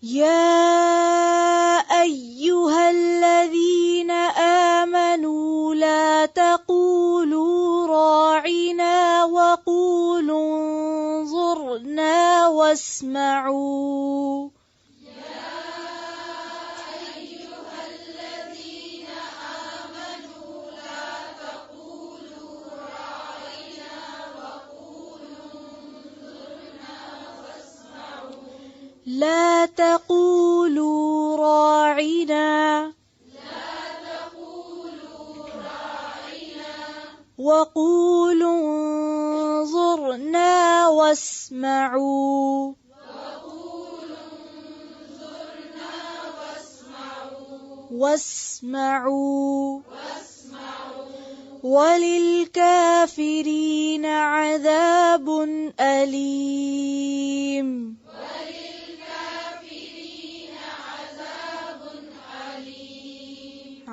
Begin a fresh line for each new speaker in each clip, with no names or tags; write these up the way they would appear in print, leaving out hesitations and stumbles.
يا أيها الذين آمنوا لا تقولوا راعنا وقولوا انظرنا واسمعوا لا تقولوا راعنا وقولوا انظرنا واسمعوا وللكافرين عذاب أليم.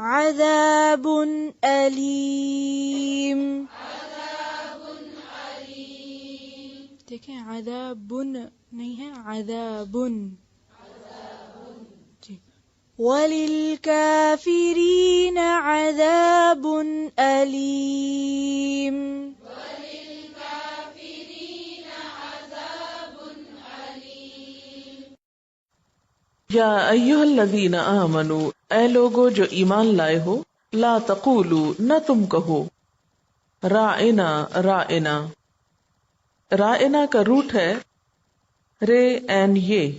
عذاب علیم. دیکھیں عذاب نہیں ہے، عذاب. جی وَلِلْكَافِرِينَ عَذَابٌ أَلِيمٌ.
یا ایھا الذین آمنوا، اے لوگو جو ایمان لائے ہو، لا تقولوا، نہ تم کہو، راعنا راعنا. راعنا کا روٹ ہے رے این یہ.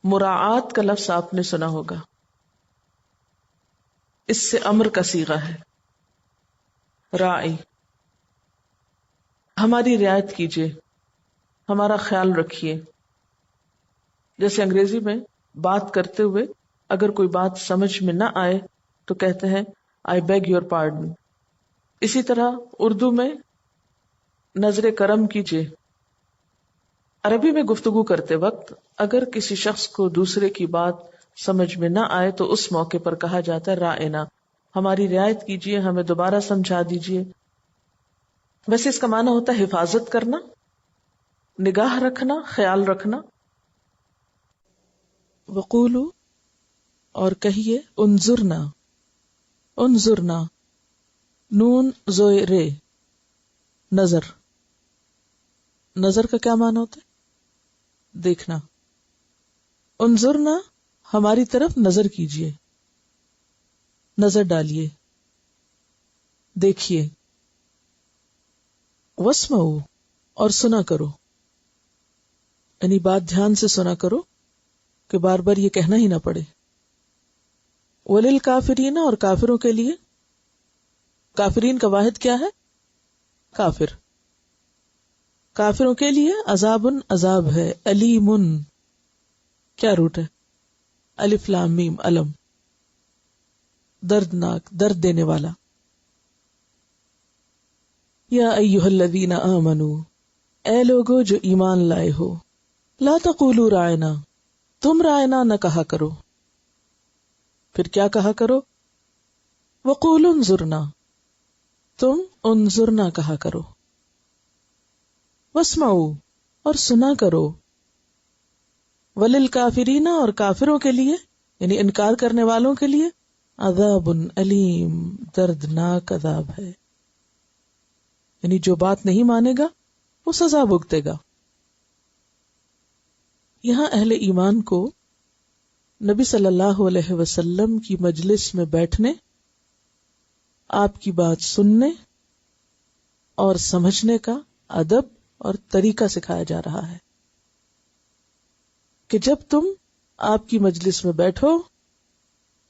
مراعات کا لفظ آپ نے سنا ہوگا، اس سے امر کا صیغہ ہے. راعی، ہماری رعایت کیجیے، ہمارا خیال رکھیے. جیسے انگریزی میں بات کرتے ہوئے اگر کوئی بات سمجھ میں نہ آئے تو کہتے ہیں I beg your pardon. اسی طرح اردو میں نظر کرم کیجیے. عربی میں گفتگو کرتے وقت اگر کسی شخص کو دوسرے کی بات سمجھ میں نہ آئے تو اس موقع پر کہا جاتا ہے راعنا، ہماری رعایت کیجیے، ہمیں دوبارہ سمجھا دیجیے. ویسے اس کا معنی ہوتا ہے حفاظت کرنا، نگاہ رکھنا، خیال رکھنا. وقولو، اور کہیے، انظرنا. انظرنا، نون زوئے رے، نظر. نظر کا کیا معنی ہوتا ہے؟ دیکھنا. انظرنا، ہماری طرف نظر کیجیے، نظر ڈالیے، دیکھیے. واسمعوا، اور سنا کرو، یعنی بات دھیان سے سنا کرو کہ بار بار یہ کہنا ہی نہ پڑے. وللکافرین، اور کافروں کے لیے. کافرین کا واحد کیا ہے؟ کافر. کافروں کے لیے عذاب، عذاب ہے. علیم، کیا روٹ ہے؟ الف لام میم علم، دردناک، درد دینے والا. یا ایھا الذین آمنوا، اے لوگو جو ایمان لائے ہو، لا تقولوا راعنا، تم راعنا نہ کہا کرو. پھر کیا کہا کرو؟ وقولوا انظرنا، تم انظرنا کہا کرو. واسمعوا، اور سنا کرو. وللکافرین، اور کافروں کے لیے یعنی انکار کرنے والوں کے لیے عذاب علیم، دردناک عذاب ہے. یعنی جو بات نہیں مانے گا وہ سزا بھگتے گا. یہاں اہل ایمان کو نبی صلی اللہ علیہ وسلم کی مجلس میں بیٹھنے، آپ کی بات سننے اور سمجھنے کا ادب اور طریقہ سکھایا جا رہا ہے کہ جب تم آپ کی مجلس میں بیٹھو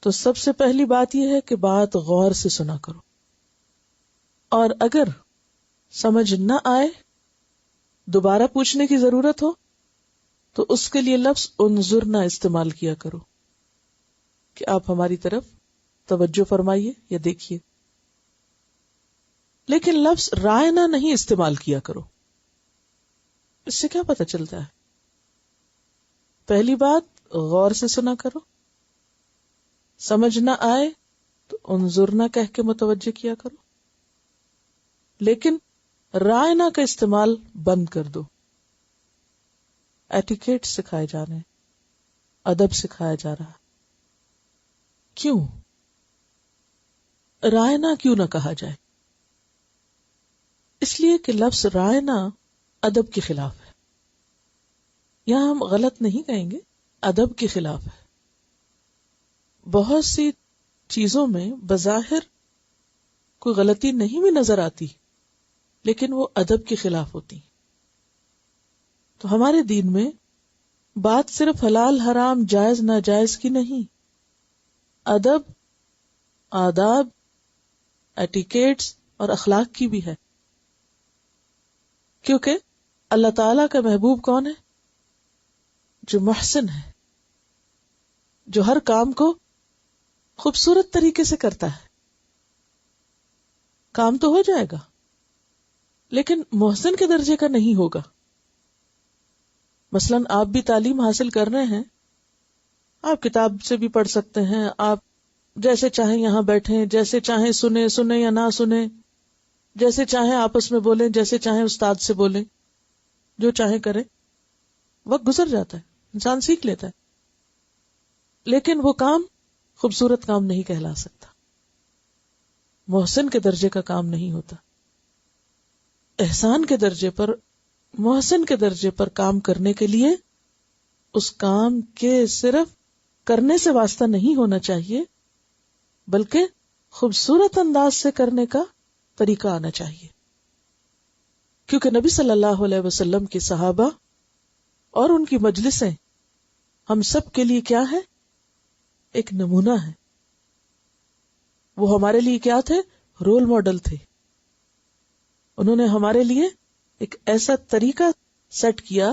تو سب سے پہلی بات یہ ہے کہ بات غور سے سنا کرو، اور اگر سمجھ نہ آئے، دوبارہ پوچھنے کی ضرورت ہو تو اس کے لیے لفظ انظرنا استعمال کیا کرو کہ آپ ہماری طرف توجہ فرمائیے یا دیکھیے. لیکن لفظ رائنا نہیں استعمال کیا کرو. اس سے کیا پتہ چلتا ہے؟ پہلی بات غور سے سنا کرو، سمجھ نہ آئے تو انظرنا کہہ کے متوجہ کیا کرو، لیکن رائنا کا استعمال بند کر دو. ایٹیکیٹ سکھائے جا رہے ہیں، ادب سکھایا جا رہا ہے. کیوں؟ رائنا کیوں نہ کہا جائے؟ اس لیے کہ لفظ رائنا ادب کے خلاف ہے. یہاں ہم غلط نہیں کہیں گے، ادب کے خلاف ہے. بہت سی چیزوں میں بظاہر کوئی غلطی نہیں بھی نظر آتی، لیکن وہ ادب کے خلاف ہوتی. تو ہمارے دین میں بات صرف حلال حرام جائز ناجائز کی نہیں، ادب، آداب، ایٹیکیٹس اور اخلاق کی بھی ہے. کیونکہ اللہ تعالیٰ کا محبوب کون ہے؟ جو محسن ہے، جو ہر کام کو خوبصورت طریقے سے کرتا ہے. کام تو ہو جائے گا لیکن محسن کے درجے کا نہیں ہوگا. مثلاً آپ بھی تعلیم حاصل کر رہے ہیں، آپ کتاب سے بھی پڑھ سکتے ہیں، آپ جیسے چاہیں یہاں بیٹھیں، جیسے چاہیں سنیں یا نہ سنیں، جیسے چاہیں آپس میں بولیں، جیسے چاہیں استاد سے بولیں، جو چاہیں کریں. وقت گزر جاتا ہے، انسان سیکھ لیتا ہے، لیکن وہ کام خوبصورت کام نہیں کہلا سکتا، محسن کے درجے کا کام نہیں ہوتا. احسان کے درجے پر، محسن کے درجے پر کام کرنے کے لیے اس کام کے صرف کرنے سے واسطہ نہیں ہونا چاہیے، بلکہ خوبصورت انداز سے کرنے کا طریقہ آنا چاہیے. کیونکہ نبی صلی اللہ علیہ وسلم کی صحابہ اور ان کی مجلسیں ہم سب کے لیے کیا ہے؟ ایک نمونہ ہے. وہ ہمارے لیے کیا تھے؟ رول ماڈل تھے. انہوں نے ہمارے لیے ایک ایسا طریقہ سیٹ کیا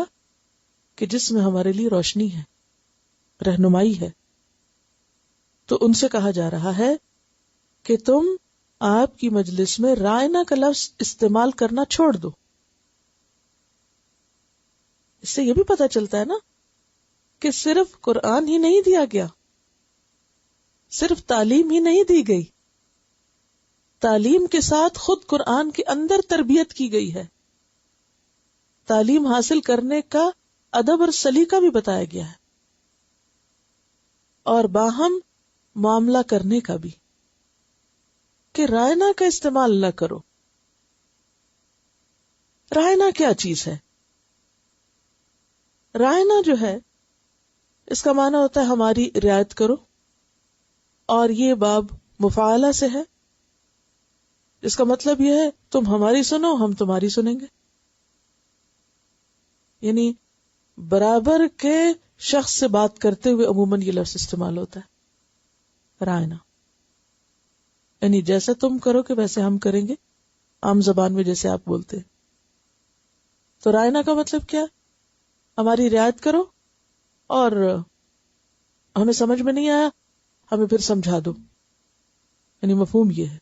کہ جس میں ہمارے لیے روشنی ہے، رہنمائی ہے. تو ان سے کہا جا رہا ہے کہ تم آپ کی مجلس میں رائنا کا لفظ استعمال کرنا چھوڑ دو. اس سے یہ بھی پتہ چلتا ہے نا کہ صرف قرآن ہی نہیں دیا گیا، صرف تعلیم ہی نہیں دی گئی، تعلیم کے ساتھ خود قرآن کے اندر تربیت کی گئی ہے. تعلیم حاصل کرنے کا ادب اور سلیقہ بھی بتایا گیا ہے، اور باہم معاملہ کرنے کا بھی، کہ رائنا کا استعمال نہ کرو. رائنا کیا چیز ہے؟ رائنا جو ہے اس کا معنی ہوتا ہے ہماری رعایت کرو، اور یہ باب مفاعلہ سے ہے. اس کا مطلب یہ ہے تم ہماری سنو، ہم تمہاری سنیں گے. یعنی برابر کے شخص سے بات کرتے ہوئے عموماً یہ لفظ استعمال ہوتا ہے رائنا. یعنی جیسے تم کرو کہ ویسے ہم کریں گے، عام زبان میں جیسے آپ بولتے. تو رائنا کا مطلب کیا؟ ہماری رعایت کرو، اور ہمیں سمجھ میں نہیں آیا ہمیں پھر سمجھا دو. یعنی مفہوم یہ ہے.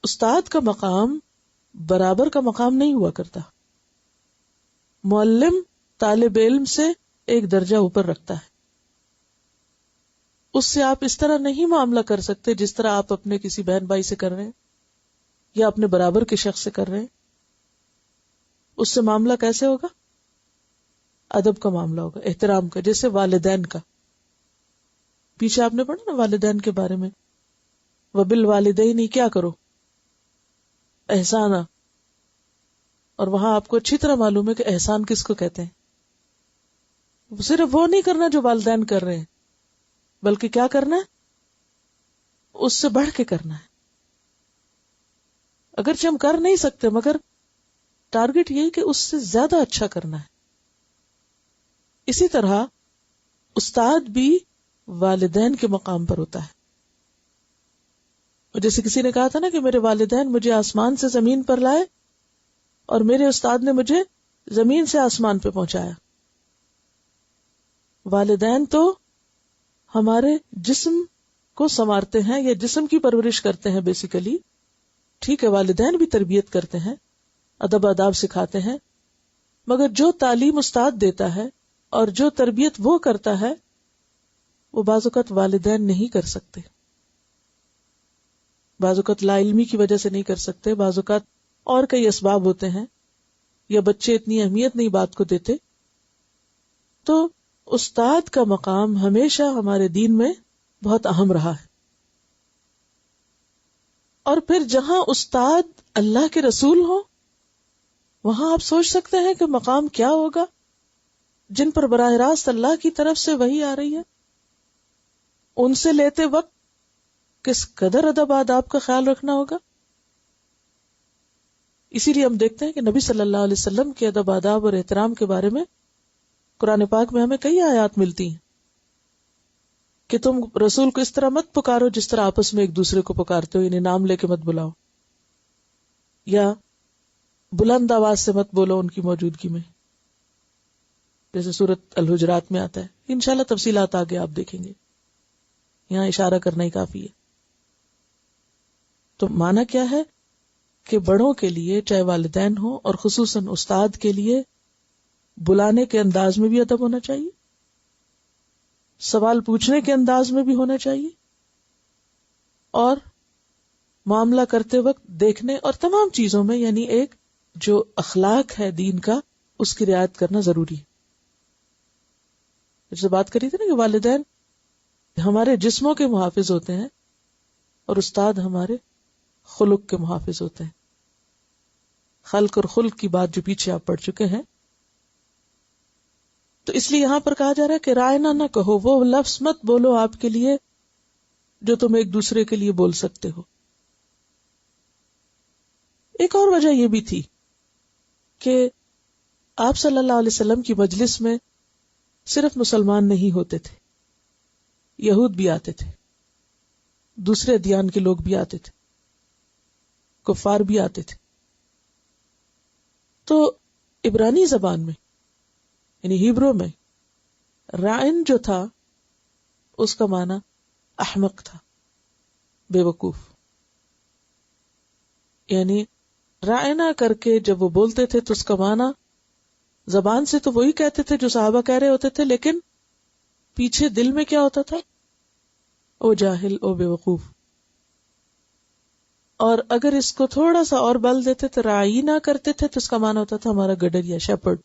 استاد کا مقام برابر کا مقام نہیں ہوا کرتا. معلم طالب علم سے ایک درجہ اوپر رکھتا ہے. اس سے آپ اس طرح نہیں معاملہ کر سکتے جس طرح آپ اپنے کسی بہن بھائی سے کر رہے ہیں یا اپنے برابر کے شخص سے کر رہے ہیں. اس سے معاملہ کیسے ہوگا؟ ادب کا معاملہ ہوگا، احترام کا. جیسے والدین کا، پیچھے آپ نے پڑھا نا والدین کے بارے میں، وَبِالْوَالِدَيْنِ کیا کرو؟ احسانہ. اور وہاں آپ کو اچھی طرح معلوم ہے کہ احسان کس کو کہتے ہیں. صرف وہ نہیں کرنا جو والدین کر رہے ہیں، بلکہ کیا کرنا ہے؟ اس سے بڑھ کے کرنا ہے. اگرچہ ہم کر نہیں سکتے، مگر ٹارگٹ یہی کہ اس سے زیادہ اچھا کرنا ہے. اسی طرح استاد بھی والدین کے مقام پر ہوتا ہے. جیسے کسی نے کہا تھا نا کہ میرے والدین مجھے آسمان سے زمین پر لائے اور میرے استاد نے مجھے زمین سے آسمان پہ پہنچایا. والدین تو ہمارے جسم کو سنوارتے ہیں یا جسم کی پرورش کرتے ہیں بیسیکلی. ٹھیک ہے، والدین بھی تربیت کرتے ہیں، ادب آداب سکھاتے ہیں، مگر جو تعلیم استاد دیتا ہے اور جو تربیت وہ کرتا ہے وہ بعض اوقات والدین نہیں کر سکتے. بعض اوقات لا علمی کی وجہ سے نہیں کر سکتے، بعض اوقات اور کئی اسباب ہوتے ہیں. یا بچے اتنی اہمیت نہیں بات کو دیتے. تو استاد کا مقام ہمیشہ ہمارے دین میں بہت اہم رہا ہے. اور پھر جہاں استاد اللہ کے رسول ہوں وہاں آپ سوچ سکتے ہیں کہ مقام کیا ہوگا جن پر براہ راست اللہ کی طرف سے وحی آ رہی ہے. ان سے لیتے وقت کس قدر ادب آداب کا خیال رکھنا ہوگا. اسی لیے ہم دیکھتے ہیں کہ نبی صلی اللہ علیہ وسلم کے ادب آداب اور احترام کے بارے میں قرآن پاک میں ہمیں کئی آیات ملتی ہیں کہ تم رسول کو اس طرح مت پکارو جس طرح آپس میں ایک دوسرے کو پکارتے ہو، یعنی نام لے کے مت بلاؤ، یا بلند آواز سے مت بولو ان کی موجودگی میں، جیسے سورۃ الحجرات میں آتا ہے. انشاءاللہ تفصیلات آگے آپ دیکھیں گے، یہاں اشارہ کرنا ہی کافی ہے. تو معنی کیا ہے کہ بڑوں کے لیے چاہے والدین ہوں اور خصوصاً استاد کے لیے بلانے کے انداز میں بھی ادب ہونا چاہیے، سوال پوچھنے کے انداز میں بھی ہونا چاہیے، اور معاملہ کرتے وقت دیکھنے اور تمام چیزوں میں یعنی ایک جو اخلاق ہے دین کا اس کی رعایت کرنا ضروری ہے. جیسے بات کری تھی نا کہ والدین ہمارے جسموں کے محافظ ہوتے ہیں اور استاد ہمارے خلق کے محافظ ہوتے ہیں. خلق اور خلق کی بات جو پیچھے آپ پڑھ چکے ہیں. تو اس لیے یہاں پر کہا جا رہا ہے کہ رائنا نہ کہو، وہ لفظ مت بولو آپ کے لیے جو تم ایک دوسرے کے لیے بول سکتے ہو. ایک اور وجہ یہ بھی تھی کہ آپ صلی اللہ علیہ وسلم کی مجلس میں صرف مسلمان نہیں ہوتے تھے، یہود بھی آتے تھے، دوسرے ادیان کے لوگ بھی آتے تھے، کفار بھی آتے تھے. تو عبرانی زبان میں یعنی ہیبرو میں رائن جو تھا اس کا معنی احمق تھا، بے وقوف. یعنی رائنا کر کے جب وہ بولتے تھے تو اس کا معنی زبان سے تو وہی کہتے تھے جو صحابہ کہہ رہے ہوتے تھے، لیکن پیچھے دل میں کیا ہوتا تھا؟ او جاہل، او بے وقوف. اور اگر اس کو تھوڑا سا اور بل دیتے تو رائنا کرتے تھے تو اس کا معنی ہوتا تھا ہمارا گڈر یا شیپرڈ.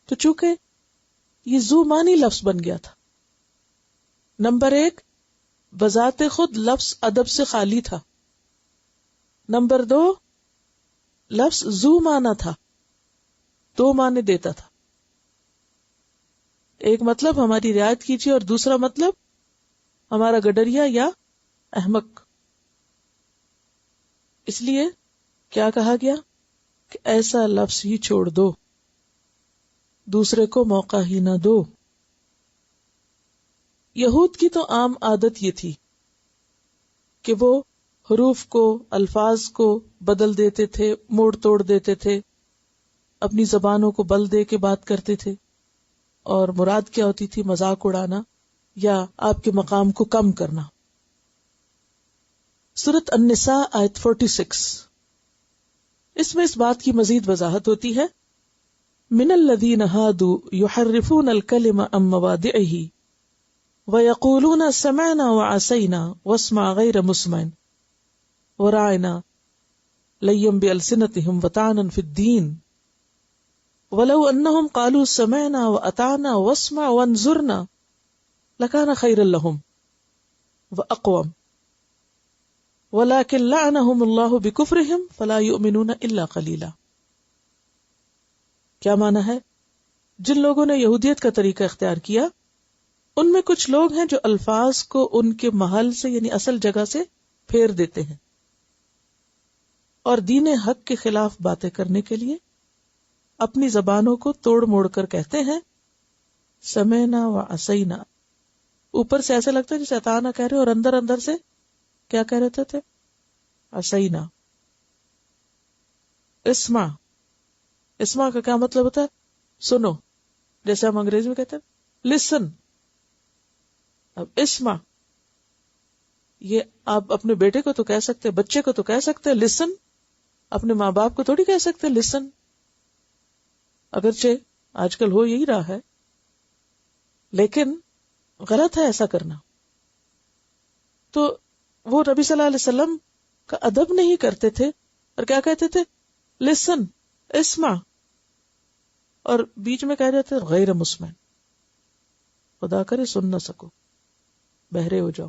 تو چونکہ یہ ذو معنی لفظ بن گیا تھا، نمبر ایک بذات خود لفظ ادب سے خالی تھا، نمبر دو لفظ ذو معنی تھا، دو معنی دیتا تھا. ایک مطلب ہماری رعایت کیجیے اور دوسرا مطلب ہمارا گڈریا یا احمق. اس لیے کیا کہا گیا کہ ایسا لفظ ہی چھوڑ دو، دوسرے کو موقع ہی نہ دو. یہود کی تو عام عادت یہ تھی کہ وہ حروف کو، الفاظ کو بدل دیتے تھے، موڑ توڑ دیتے تھے، اپنی زبانوں کو بل دے کے بات کرتے تھے، اور مراد کیا ہوتی تھی؟ مذاق اڑانا یا آپ کے مقام کو کم کرنا. سورۃ النساء آیت 46، اس میں اس بات کی مزید وضاحت ہوتی ہے. من الذین ہادوا یحرفون الکلم عن مواضعہ ویقولون سمعنا وعصینا واسمع غیر مسمع وراعنا لیا بألسنتہم وطعنا فی الدین ولو انہم قالوا سمعنا واطعنا واسمع وانظرنا لکان خیرا لہم واقوم ولكن لعنهم اللہ بکفرہم فلا یؤمنون الا قلیلا. کیا معنی ہے؟ جن لوگوں نے یہودیت کا طریقہ اختیار کیا ان میں کچھ لوگ ہیں جو الفاظ کو ان کے محل سے یعنی اصل جگہ سے پھیر دیتے ہیں اور دین حق کے خلاف باتیں کرنے کے لیے اپنی زبانوں کو توڑ موڑ کر کہتے ہیں سمعنا وعصینا. اوپر سے ایسا لگتا ہے جیسے اطعنا کہہ رہے اور اندر اندر سے کیا کہہ رہے تھے؟ عصینا. اسمع، اسمع کا کیا مطلب ہوتا ہے؟ سنو، جیسے ہم انگریزی میں کہتے ہیں لسن. اب اسمع یہ آپ اپنے بیٹے کو تو کہہ سکتے، بچے کو تو کہہ سکتے لسن، اپنے ماں باپ کو تھوڑی کہہ سکتے لسن، اگرچہ آج کل ہو یہی رہا ہے، لیکن غلط ہے ایسا کرنا. تو وہ نبی صلی اللہ علیہ وسلم کا ادب نہیں کرتے تھے اور کیا کہتے تھے؟ لسن. اسمع، اور بیچ میں کہہ جاتے غیر مسمع، خدا کرے سن نہ سکو، بہرے ہو جاؤ،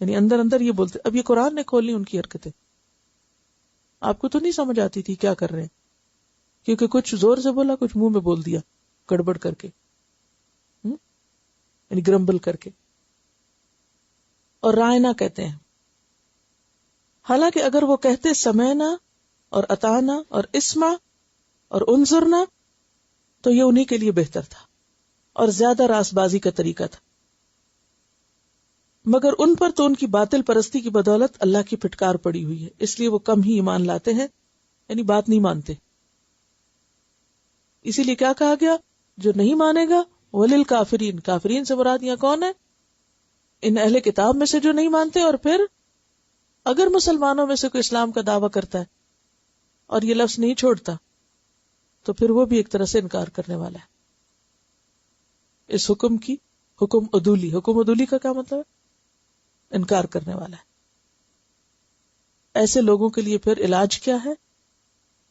یعنی اندر اندر یہ بولتے. اب یہ قرآن نے کھولی ان کی حرکتیں. آپ کو تو نہیں سمجھ آتی تھی کیا کر رہے ہیں، کیونکہ کچھ زور سے بولا، کچھ منہ میں بول دیا گڑبڑ کر کے، یعنی گرمبل کر کے. اور رائنا کہتے ہیں، حالانکہ اگر وہ کہتے سمعنا اور اطعنا اور اسمع اور انظرنا تو یہ انہی کے لیے بہتر تھا اور زیادہ راست بازی کا طریقہ تھا، مگر ان پر تو ان کی باطل پرستی کی بدولت اللہ کی پھٹکار پڑی ہوئی ہے، اس لیے وہ کم ہی ایمان لاتے ہیں، یعنی بات نہیں مانتے. اسی لیے کیا کہا گیا، جو نہیں مانے گا وَلِلْكَافِرِينَ، کافرین سے مراد یہاں کون ہے، ان اہل کتاب میں سے جو نہیں مانتے. اور پھر اگر مسلمانوں میں سے کوئی اسلام کا دعویٰ کرتا ہے اور یہ لفظ نہیں چھوڑتا تو پھر وہ بھی ایک طرح سے انکار کرنے والا ہے اس حکم کی. حکم عدولی کا کیا مطلب ہے، انکار کرنے والا ہے. ایسے لوگوں کے لیے پھر علاج کیا ہے،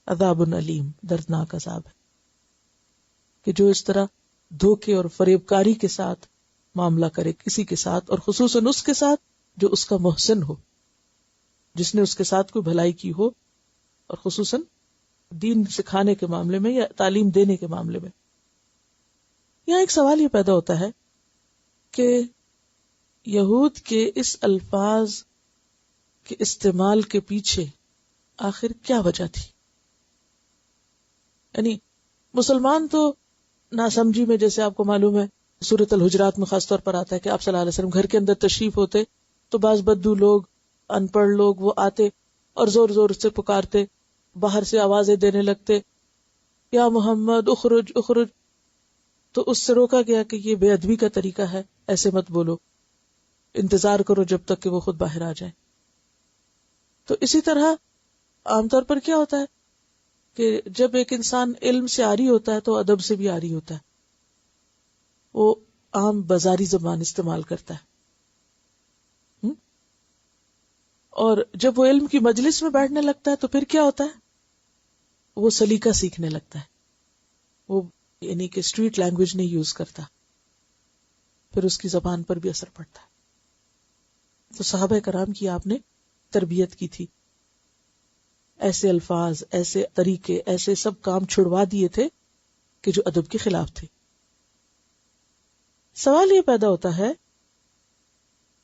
عذاب علیم، دردناک عذاب ہے، کہ جو اس طرح دھوکے اور فریب کاری کے ساتھ معاملہ کرے کسی کے ساتھ، اور خصوصاً اس کے ساتھ جو اس کا محسن ہو، جس نے اس کے ساتھ کوئی بھلائی کی ہو، اور خصوصاً دین سکھانے کے معاملے میں یا تعلیم دینے کے معاملے میں. یہاں ایک سوال یہ پیدا ہوتا ہے کہ یہود کے اس الفاظ کے استعمال کے پیچھے آخر کیا وجہ تھی. یعنی مسلمان تو ناسمجھی میں، جیسے آپ کو معلوم ہے سورۃ الحجرات میں خاص طور پر آتا ہے کہ آپ صلی اللہ علیہ وسلم گھر کے اندر تشریف ہوتے تو بعض بدو لوگ، ان پڑھ لوگ وہ آتے اور زور زور سے پکارتے، باہر سے آوازیں دینے لگتے، یا محمد اخرج اخرج. تو اس سے روکا گیا کہ یہ بے ادبی کا طریقہ ہے، ایسے مت بولو، انتظار کرو جب تک کہ وہ خود باہر آ جائیں. تو اسی طرح عام طور پر کیا ہوتا ہے کہ جب ایک انسان علم سے عاری ہوتا ہے تو ادب سے بھی عاری ہوتا ہے، وہ عام بازاری زبان استعمال کرتا ہے. اور جب وہ علم کی مجلس میں بیٹھنے لگتا ہے تو پھر کیا ہوتا ہے، وہ سلیقہ سیکھنے لگتا ہے، وہ یعنی کہ اسٹریٹ لینگویج نہیں یوز کرتا، پھر اس کی زبان پر بھی اثر پڑتا ہے. تو صحابہ کرام کی آپ نے تربیت کی تھی، ایسے الفاظ، ایسے طریقے، ایسے سب کام چھڑوا دیے تھے کہ جو ادب کے خلاف تھے. سوال یہ پیدا ہوتا ہے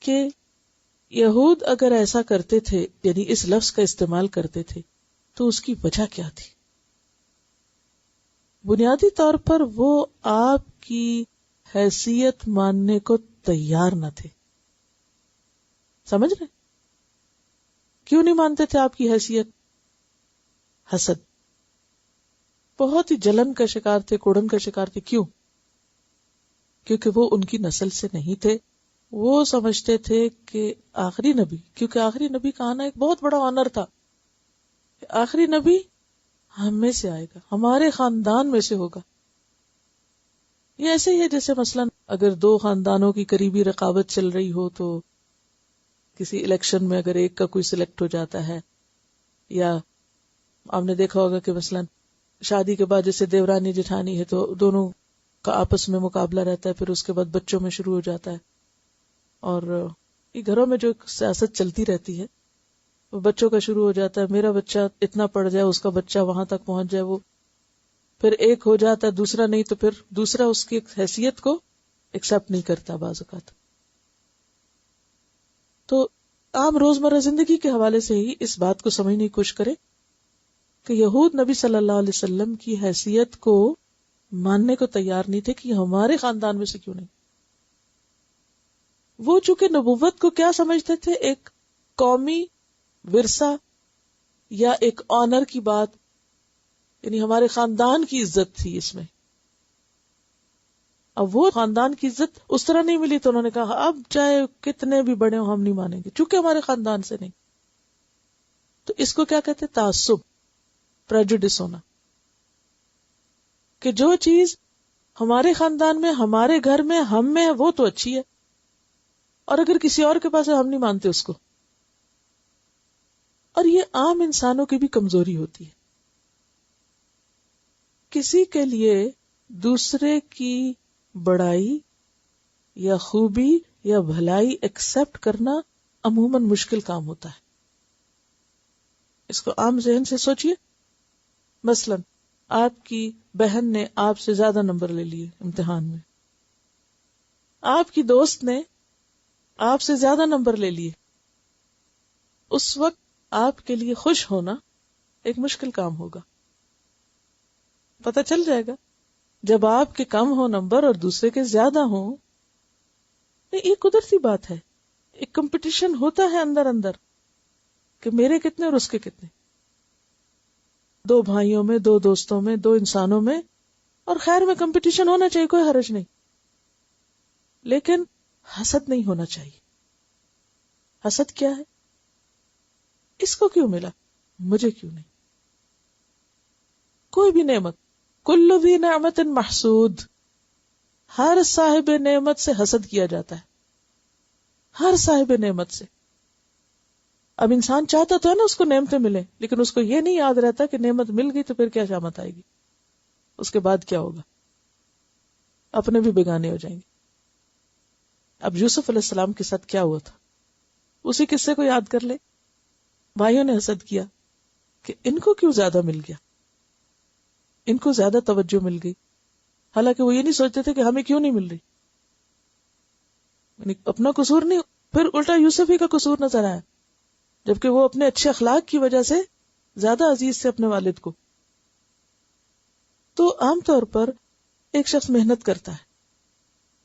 کہ یہود اگر ایسا کرتے تھے، یعنی اس لفظ کا استعمال کرتے تھے، تو اس کی وجہ کیا تھی؟ بنیادی طور پر وہ آپ کی حیثیت ماننے کو تیار نہ تھے. سمجھ رہے؟ کیوں نہیں مانتے تھے آپ کی حیثیت؟ حسد، بہت ہی جلن کا شکار تھے، کوڑن کا شکار تھے. کیوں؟ کیونکہ وہ ان کی نسل سے نہیں تھے. وہ سمجھتے تھے کہ آخری نبی، کیونکہ آخری نبی کا آنا ایک بہت بڑا آنر تھا، آخری نبی ہم میں سے آئے گا، ہمارے خاندان میں سے ہوگا. یہ ایسے ہی ہے جیسے مثلا اگر دو خاندانوں کی قریبی رقابت چل رہی ہو تو کسی الیکشن میں اگر ایک کا کوئی سلیکٹ ہو جاتا ہے، یا آپ نے دیکھا ہوگا کہ مثلا شادی کے بعد جیسے دیورانی جٹھانی ہے تو دونوں کا آپس میں مقابلہ رہتا ہے، پھر اس کے بعد بچوں میں شروع ہو جاتا ہے. اور یہ گھروں میں جو سیاست چلتی رہتی ہے وہ بچوں کا شروع ہو جاتا ہے، میرا بچہ اتنا پڑھ جائے، اس کا بچہ وہاں تک پہنچ جائے، وہ پھر ایک ہو جاتا ہے، دوسرا نہیں، تو پھر دوسرا اس کی حیثیت کو ایکسپٹ نہیں کرتا بعض اوقات. تو عام روزمرہ زندگی کے حوالے سے ہی اس بات کو سمجھنے کی کوشش کرے کہ یہود نبی صلی اللہ علیہ وسلم کی حیثیت کو ماننے کو تیار نہیں تھے کہ ہمارے خاندان میں سے کیوں نہیں. وہ چونکہ نبوت کو کیا سمجھتے تھے، ایک قومی ورثہ یا ایک آنر کی بات، یعنی ہمارے خاندان کی عزت تھی اس میں. اب وہ خاندان کی عزت اس طرح نہیں ملی تو انہوں نے کہا اب چاہے کتنے بھی بڑے ہوں ہم نہیں مانیں گے، چونکہ ہمارے خاندان سے نہیں. تو اس کو کیا کہتے؟ تعصب، پریجوڈس ہونا، کہ جو چیز ہمارے خاندان میں، ہمارے گھر میں، ہم میں ہے وہ تو اچھی ہے، اور اگر کسی اور کے پاس ہے ہم نہیں مانتے اس کو. اور یہ عام انسانوں کی بھی کمزوری ہوتی ہے. کسی کے لیے دوسرے کی بڑائی یا خوبی یا بھلائی ایکسپٹ کرنا عموماً مشکل کام ہوتا ہے. اس کو عام ذہن سے سوچئے. مثلاً آپ کی بہن نے آپ سے زیادہ نمبر لے لیے امتحان میں، آپ کی دوست نے آپ سے زیادہ نمبر لے لیے. اس وقت آپ کے لیے خوش ہونا ایک مشکل کام ہوگا. پتہ چل جائے گا جب آپ کے کم ہو نمبر اور دوسرے کے زیادہ ہوں. یہ قدرتی بات ہے، ایک کمپٹیشن ہوتا ہے اندر اندر کہ میرے کتنے اور اس کے کتنے، دو بھائیوں میں، دو دوستوں میں، دو انسانوں میں. اور خیر میں کمپٹیشن ہونا چاہیے، کوئی حرج نہیں، لیکن حسد نہیں ہونا چاہیے. حسد کیا ہے؟ اس کو کیوں ملا، مجھے کیوں نہیں. کوئی بھی نعمت، کل ذی نعمت محسود، ہر صاحب نعمت سے حسد کیا جاتا ہے، ہر صاحب نعمت سے. اب انسان چاہتا تو ہے نا اس کو نعمتیں ملیں، لیکن اس کو یہ نہیں یاد رہتا کہ نعمت مل گئی تو پھر کیا شامت آئے گی، اس کے بعد کیا ہوگا، اپنے بھی بیگانے ہو جائیں گے. اب یوسف علیہ السلام کے ساتھ کیا ہوا تھا، اسی قصے کو یاد کر لے. بھائیوں نے حسد کیا کہ ان کو کیوں زیادہ مل گیا، ان کو زیادہ توجہ مل گئی، حالانکہ وہ یہ نہیں سوچتے تھے کہ ہمیں کیوں نہیں مل رہی. یعنی اپنا قصور نہیں، پھر الٹا یوسف ہی کا قصور نظر آیا، جبکہ وہ اپنے اچھے اخلاق کی وجہ سے زیادہ عزیز تھے اپنے والد کو. تو عام طور پر ایک شخص محنت کرتا ہے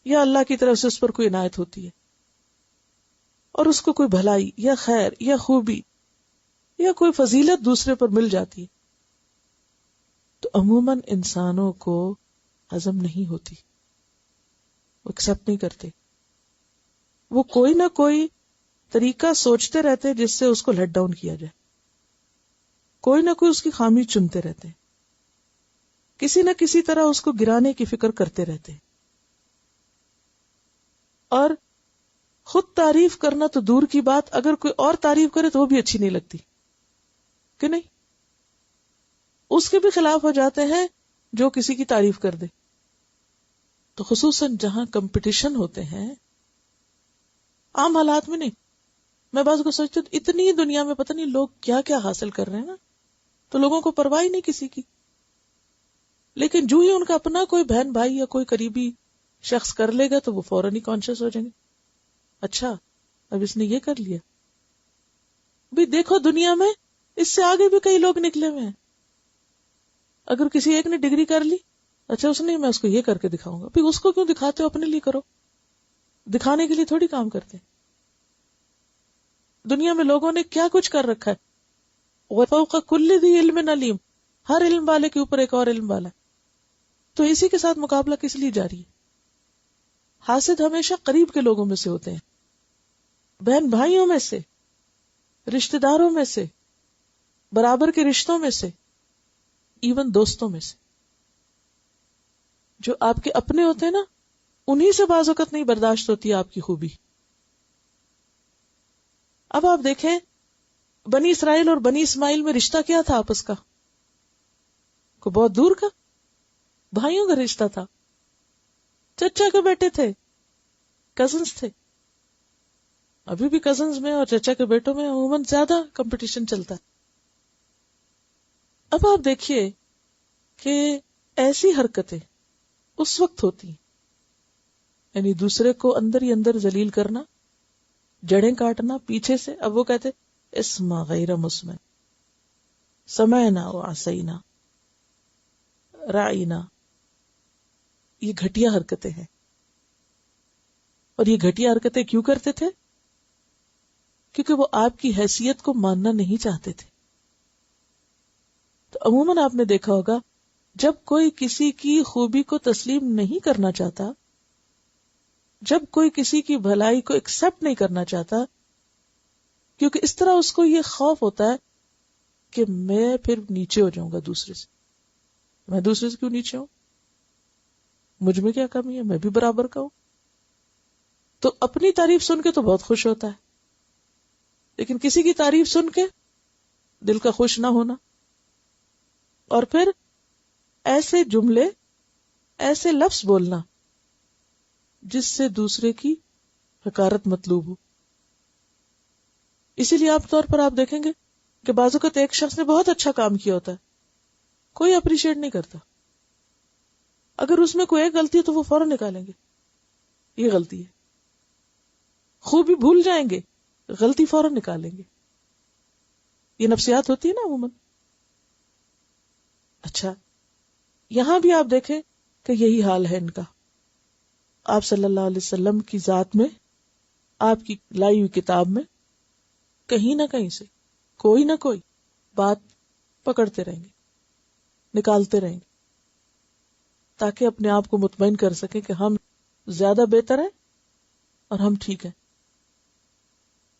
یا اللہ کی طرف سے اس پر کوئی عنایت ہوتی ہے اور اس کو کوئی بھلائی یا خیر یا خوبی یا کوئی فضیلت دوسرے پر مل جاتی ہے، تو عموماً انسانوں کو ہضم نہیں ہوتی، وہ ایکسپٹ نہیں کرتے. وہ کوئی نہ کوئی طریقہ سوچتے رہتے جس سے اس کو لیٹ ڈاؤن کیا جائے، کوئی نہ کوئی اس کی خامی چنتے رہتے، کسی نہ کسی طرح اس کو گرانے کی فکر کرتے رہتے. اور خود تعریف کرنا تو دور کی بات، اگر کوئی اور تعریف کرے تو وہ بھی اچھی نہیں لگتی کہ نہیں، اس کے بھی خلاف ہو جاتے ہیں جو کسی کی تعریف کر دے. تو خصوصاً جہاں کمپٹیشن ہوتے ہیں، عام حالات میں نہیں. میں بعض کو سوچتی ہوں اتنی دنیا میں پتہ نہیں لوگ کیا کیا حاصل کر رہے ہیں نا، تو لوگوں کو پرواہ نہیں کسی کی. لیکن جو ہی ان کا اپنا کوئی بہن بھائی یا کوئی قریبی شخص کر لے گا تو وہ فوراً ہی کانشیس ہو جائیں گے، اچھا اب اس نے یہ کر لیا. بھی دیکھو دنیا میں اس سے آگے بھی کئی لوگ نکلے ہوئے ہیں. اگر کسی ایک نے ڈگری کر لی، اچھا اس نے، میں اس کو یہ کر کے دکھاؤں گا. پھر اس کو کیوں دکھاتے ہو، اپنے لیے کرو. دکھانے کے لیے تھوڑی کام کرتے. دنیا میں لوگوں نے کیا کچھ کر رکھا ہے. وَفَوْقَ كُلِّ ذِي عِلْمٍ عَلِيمٍ، ہر علم والے کے اوپر ایک اور علم والا ہے. تو اسی کے ساتھ مقابلہ کس لیے جاری ہے. حاسد ہمیشہ قریب کے لوگوں میں سے ہوتے ہیں، بہن بھائیوں میں سے، رشتہ داروں میں سے، برابر کے رشتوں میں سے، ایون دوستوں میں سے. جو آپ کے اپنے ہوتے ہیں نا، انہی سے بعض وقت نہیں برداشت ہوتی آپ کی خوبی. اب آپ دیکھیں بنی اسرائیل اور بنی اسماعیل میں رشتہ کیا تھا آپس کا، کوئی بہت دور کا بھائیوں کا رشتہ تھا، چچا کے بیٹے تھے، کزنز تھے. ابھی بھی کزنز میں اور چچا کے بیٹوں میں عموماً زیادہ کمپٹیشن چلتا ہے. اب آپ دیکھیے کہ ایسی حرکتیں اس وقت ہوتی ہیں، یعنی دوسرے کو اندر ہی اندر ذلیل کرنا، جڑیں کاٹنا پیچھے سے. اب وہ کہتے اسما غیر مسمع، سمعنا وعصینا رعینا. یہ گھٹیا حرکتیں ہیں. اور یہ گھٹیا حرکتیں کیوں کرتے تھے؟ کیونکہ وہ آپ کی حیثیت کو ماننا نہیں چاہتے تھے. تو عموماً آپ نے دیکھا ہوگا جب کوئی کسی کی خوبی کو تسلیم نہیں کرنا چاہتا، جب کوئی کسی کی بھلائی کو ایکسپٹ نہیں کرنا چاہتا، کیونکہ اس طرح اس کو یہ خوف ہوتا ہے کہ میں پھر نیچے ہو جاؤں گا دوسرے سے. میں دوسرے سے کیوں نیچے ہوں، مجھ میں کیا کمی ہے، میں بھی برابر کا ہوں. تو اپنی تعریف سن کے تو بہت خوش ہوتا ہے، لیکن کسی کی تعریف سن کے دل کا خوش نہ ہونا. اور پھر ایسے جملے، ایسے لفظ بولنا جس سے دوسرے کی حقارت مطلوب ہو. اسی لیے عام طور پر آپ دیکھیں گے کہ بعض اوقات ایک شخص نے بہت اچھا کام کیا ہوتا ہے، کوئی اپریشیٹ نہیں کرتا. اگر اس میں کوئی ایک غلطی ہے تو وہ فوراً نکالیں گے، یہ غلطی ہے. خوبی بھول جائیں گے، غلطی فوراً نکالیں گے. یہ نفسیات ہوتی ہے نا عموماً. اچھا، یہاں بھی آپ دیکھیں کہ یہی حال ہے ان کا. آپ صلی اللہ علیہ وسلم کی ذات میں، آپ کی لائی ہوئی کتاب میں کہیں نہ کہیں سے کوئی نہ کوئی بات پکڑتے رہیں گے، نکالتے رہیں گے، تاکہ اپنے آپ کو مطمئن کر سکیں کہ ہم زیادہ بہتر ہیں اور ہم ٹھیک ہیں.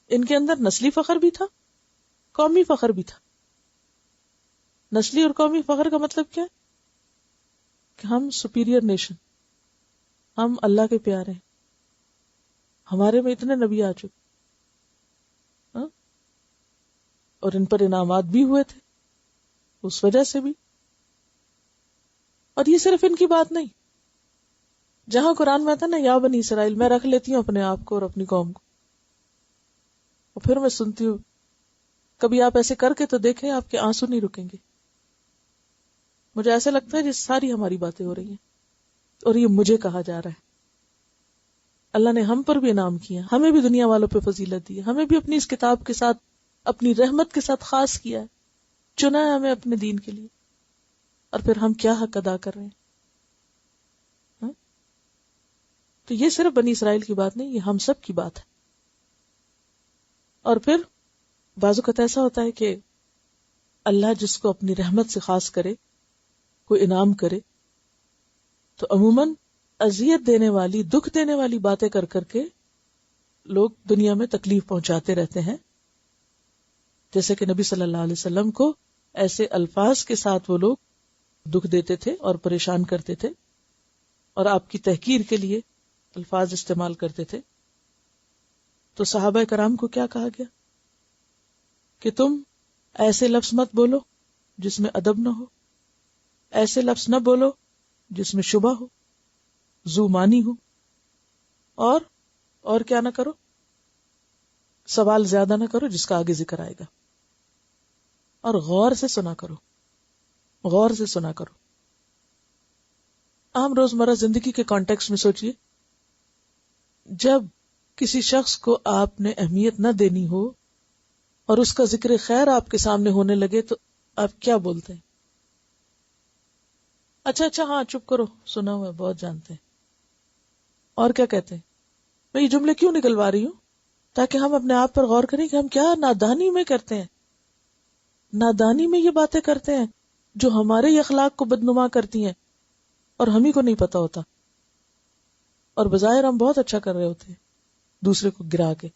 ان کے اندر نسلی فخر بھی تھا، قومی فخر بھی تھا. نسلی اور قومی فخر کا مطلب کیا ہے؟ کہ ہم سپیریئر نیشن، ہم اللہ کے پیارے ہیں، ہمارے میں اتنے نبی آ چکے، اور ان پر انعامات بھی ہوئے تھے اس وجہ سے بھی. اور یہ صرف ان کی بات نہیں، جہاں قرآن میں آتا نا یا بنی اسرائیل، میں رکھ لیتی ہوں اپنے آپ کو اور اپنی قوم کو. اور پھر میں سنتی ہوں، کبھی آپ ایسے کر کے تو دیکھیں، آپ کے آنسو نہیں رکیں گے. مجھے ایسا لگتا ہے جس ساری ہماری باتیں ہو رہی ہیں اور یہ مجھے کہا جا رہا ہے. اللہ نے ہم پر بھی انعام کیا، ہمیں بھی دنیا والوں پہ فضیلت دی ہے، ہمیں بھی اپنی اس کتاب کے ساتھ، اپنی رحمت کے ساتھ خاص کیا ہے، چنا ہے ہمیں اپنے دین کے لیے. اور پھر ہم کیا حق ادا کر رہے ہیں؟ تو یہ صرف بنی اسرائیل کی بات نہیں، یہ ہم سب کی بات ہے. اور پھر بعض اوقات ایسا ہوتا ہے کہ اللہ جس کو اپنی رحمت سے خاص کرے، کوئی انعام کرے، تو عموماً اذیت دینے والی، دکھ دینے والی باتیں کر کر کے لوگ دنیا میں تکلیف پہنچاتے رہتے ہیں. جیسے کہ نبی صلی اللہ علیہ وسلم کو ایسے الفاظ کے ساتھ وہ لوگ دکھ دیتے تھے اور پریشان کرتے تھے، اور آپ کی تحقیر کے لیے الفاظ استعمال کرتے تھے. تو صحابہ کرام کو کیا کہا گیا کہ تم ایسے لفظ مت بولو جس میں ادب نہ ہو، ایسے لفظ نہ بولو جس میں شبہ ہو، ذو معنی ہو، اور کیا نہ کرو، سوال زیادہ نہ کرو جس کا آگے ذکر آئے گا، اور غور سے سنا کرو، غور سے سنا کرو. عام روزمرہ زندگی کے کانٹیکس میں سوچئے، جب کسی شخص کو آپ نے اہمیت نہ دینی ہو اور اس کا ذکر خیر آپ کے سامنے ہونے لگے تو آپ کیا بولتے ہیں؟ اچھا ہاں چپ کرو، سنا ہوا ہے، بہت جانتے ہیں. اور کیا کہتے ہیں؟ میں یہ جملے کیوں نکلوا رہی ہوں؟ تاکہ ہم اپنے آپ پر غور کریں کہ ہم کیا نادانی میں کرتے ہیں، نادانی میں یہ باتیں کرتے ہیں جو ہمارے اخلاق کو بدنما کرتی ہیں اور ہم ہی کو نہیں پتا ہوتا، اور بظاہر ہم بہت اچھا کر رہے ہوتے ہیں دوسرے کو گرا کے.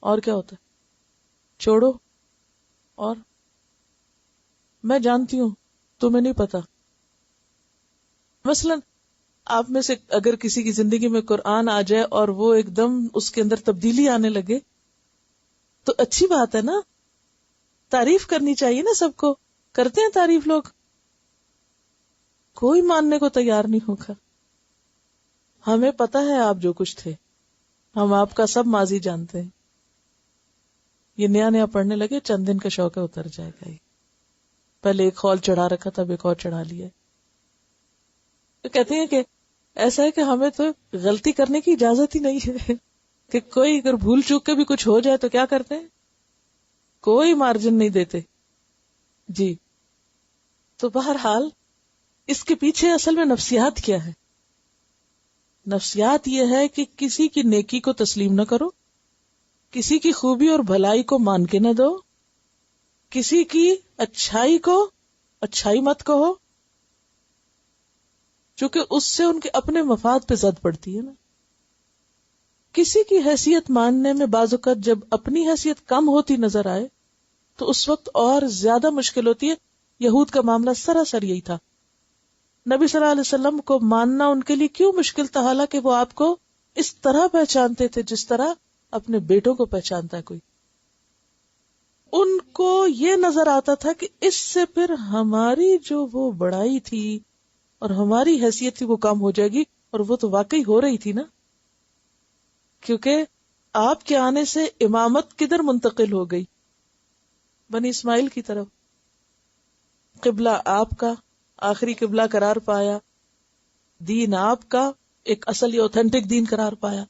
اور کیا ہوتا ہے؟ چھوڑو، اور میں جانتی ہوں تمہیں نہیں پتا. مثلا آپ میں سے اگر کسی کی زندگی میں قرآن آ جائے اور وہ ایک دم اس کے اندر تبدیلی آنے لگے تو اچھی بات ہے نا، تعریف کرنی چاہیے نا. سب کو کرتے ہیں تعریف لوگ، کوئی ماننے کو تیار نہیں ہوگا. ہمیں پتا ہے آپ جو کچھ تھے، ہم آپ کا سب ماضی جانتے ہیں. یہ نیا پڑھنے لگے، چند دن کا شوق ہے، اتر جائے گا. پہلے ایک خول چڑھا رکھا تھا، اب ایک اور چڑھا لیا. تو کہتے ہیں کہ ایسا ہے کہ ہمیں تو غلطی کرنے کی اجازت ہی نہیں ہے کہ کوئی اگر بھول چوک کے بھی کچھ ہو جائے تو کیا کرتے ہیں؟ کوئی مارجن نہیں دیتے. جی، تو بہرحال اس کے پیچھے اصل میں نفسیات کیا ہے؟ نفسیات یہ ہے کہ کسی کی نیکی کو تسلیم نہ کرو، کسی کی خوبی اور بھلائی کو مان کے نہ دو، کسی کی اچھائی کو اچھائی مت کہو، چونکہ اس سے ان کے اپنے مفاد پہ زد پڑتی ہے نا. کسی کی حیثیت ماننے میں بعض اوقات جب اپنی حیثیت کم ہوتی نظر آئے تو اس وقت اور زیادہ مشکل ہوتی ہے. یہود کا معاملہ سراسر یہی تھا. نبی صلی اللہ علیہ وسلم کو ماننا ان کے لیے کیوں مشکل تھا، حالانکہ وہ آپ کو اس طرح پہچانتے تھے جس طرح اپنے بیٹوں کو پہچانتا ہے کوئی. ان کو یہ نظر آتا تھا کہ اس سے پھر ہماری جو وہ بڑائی تھی اور ہماری حیثیت تھی وہ کم ہو جائے گی، اور وہ تو واقعی ہو رہی تھی نا، کیونکہ آپ کے آنے سے امامت کدھر منتقل ہو گئی؟ بنی اسماعیل کی طرف. قبلہ آپ کا آخری قبلہ قرار پایا، دین آپ کا ایک اصل اوتھینٹک دین قرار پایا،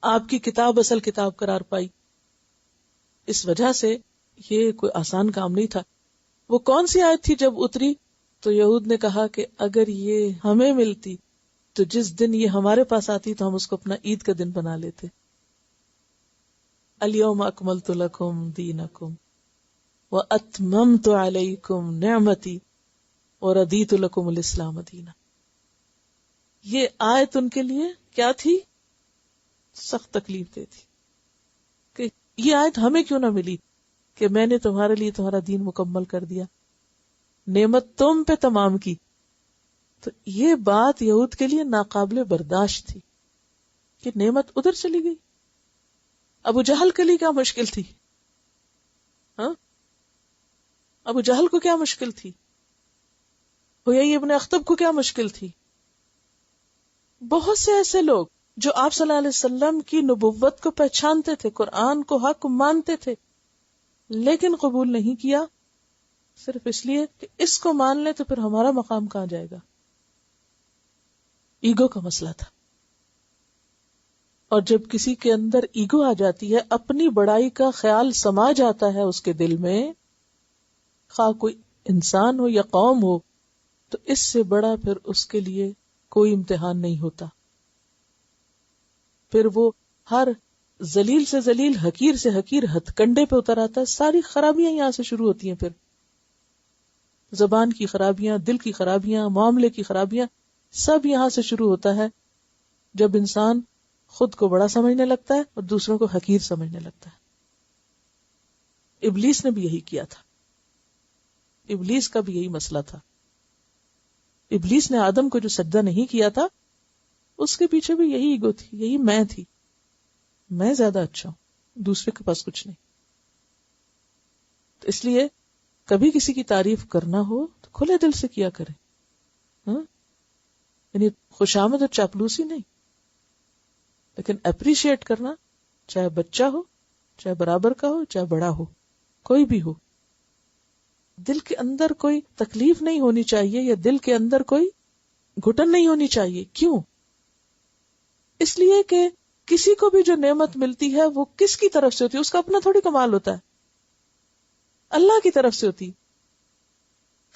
آپ کی کتاب اصل کتاب قرار پائی. اس وجہ سے یہ کوئی آسان کام نہیں تھا. وہ کون سی آیت تھی جب اتری تو یہود نے کہا کہ اگر یہ ہمیں ملتی تو جس دن یہ ہمارے پاس آتی تو ہم اس کو اپنا عید کا دن بنا لیتے. الیوم اکملت لکم دینکم واتممت علیکم نعمتی ورضیت لکم الاسلام دینا. یہ آیت ان کے لیے کیا تھی؟ سخت تکلیف دے تھی کہ یہ آیت ہمیں کیوں نہ ملی کہ میں نے تمہارے لیے تمہارا دین مکمل کر دیا، نعمت تم پہ تمام کی. تو یہ بات یہود کے لیے ناقابل برداشت تھی کہ نعمت ادھر چلی گئی. ابو جہل کے لیے کیا مشکل تھی؟ ہاں، ابو جہل کو کیا مشکل تھی؟ حیی ابن اخطب کو کیا مشکل تھی؟ بہت سے ایسے لوگ جو آپ صلی اللہ علیہ وسلم کی نبوت کو پہچانتے تھے، قرآن کو حق مانتے تھے، لیکن قبول نہیں کیا صرف اس لیے کہ اس کو مان لیں تو پھر ہمارا مقام کہاں جائے گا. ایگو کا مسئلہ تھا. اور جب کسی کے اندر ایگو آ جاتی ہے، اپنی بڑائی کا خیال سما جاتا ہے اس کے دل میں، خواہ کوئی انسان ہو یا قوم ہو، تو اس سے بڑا پھر اس کے لیے کوئی امتحان نہیں ہوتا. پھر وہ ہر ذلیل سے ذلیل، حقیر سے حقیر ہتھ کنڈے پہ اتر آتا ہے. ساری خرابیاں یہاں سے شروع ہوتی ہیں. پھر زبان کی خرابیاں، دل کی خرابیاں، معاملے کی خرابیاں، سب یہاں سے شروع ہوتا ہے جب انسان خود کو بڑا سمجھنے لگتا ہے اور دوسروں کو حقیر سمجھنے لگتا ہے. ابلیس نے بھی یہی کیا تھا. ابلیس کا بھی یہی مسئلہ تھا. ابلیس نے آدم کو جو سجدہ نہیں کیا تھا، اس کے پیچھے بھی یہی ایگو تھی، یہی میں تھی. میں زیادہ اچھا ہوں، دوسرے کے پاس کچھ نہیں. تو اس لیے کبھی کسی کی تعریف کرنا ہو تو کھلے دل سے کیا کرے. یعنی خوشامد اور چاپلوسی نہیں، لیکن اپریشیٹ کرنا، چاہے بچہ ہو، چاہے برابر کا ہو، چاہے بڑا ہو، کوئی بھی ہو. دل کے اندر کوئی تکلیف نہیں ہونی چاہیے یا دل کے اندر کوئی گھٹن نہیں ہونی چاہیے. کیوں؟ اس لیے کہ کسی کو بھی جو نعمت ملتی ہے وہ کس کی طرف سے ہوتی ہے؟ اس کا اپنا تھوڑی کمال ہوتا ہے، اللہ کی طرف سے ہوتی.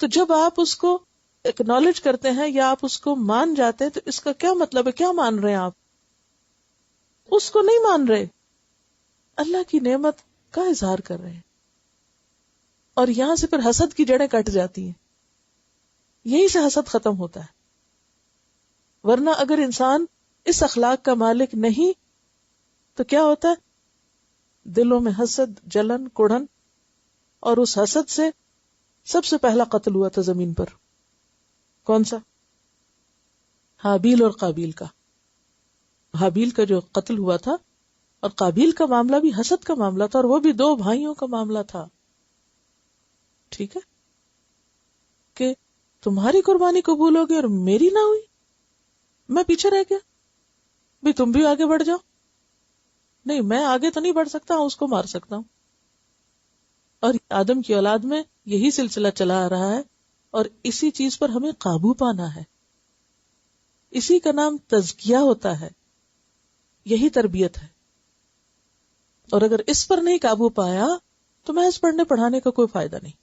تو جب آپ اس کو ایکنالج کرتے ہیں یا آپ اس کو مان جاتے ہیں تو اس کا کیا مطلب ہے؟ کیا مان رہے ہیں آپ؟ اس کو نہیں مان رہے، اللہ کی نعمت کا اظہار کر رہے ہیں. اور یہاں سے پھر حسد کی جڑیں کٹ جاتی ہیں. یہی سے حسد ختم ہوتا ہے. ورنہ اگر انسان اس اخلاق کا مالک نہیں تو کیا ہوتا ہے؟ دلوں میں حسد، جلن، کڑھن. اور اس حسد سے سب سے پہلا قتل ہوا تھا زمین پر. کون سا؟ حابیل اور قابیل کا. حابیل کا جو قتل ہوا تھا اور قابیل کا معاملہ بھی حسد کا معاملہ تھا، اور وہ بھی دو بھائیوں کا معاملہ تھا. ٹھیک ہے کہ تمہاری قربانی قبول ہوگی اور میری نہ ہوئی، میں پیچھے رہ گیا، بھی تم بھی آگے بڑھ جاؤ. نہیں، میں آگے تو نہیں بڑھ سکتا ہوں، اس کو مار سکتا ہوں. اور آدم کی اولاد میں یہی سلسلہ چلا آ رہا ہے، اور اسی چیز پر ہمیں قابو پانا ہے. اسی کا نام تزکیہ ہوتا ہے، یہی تربیت ہے. اور اگر اس پر نہیں قابو پایا تو محض پڑھنے پڑھانے کا کوئی فائدہ نہیں.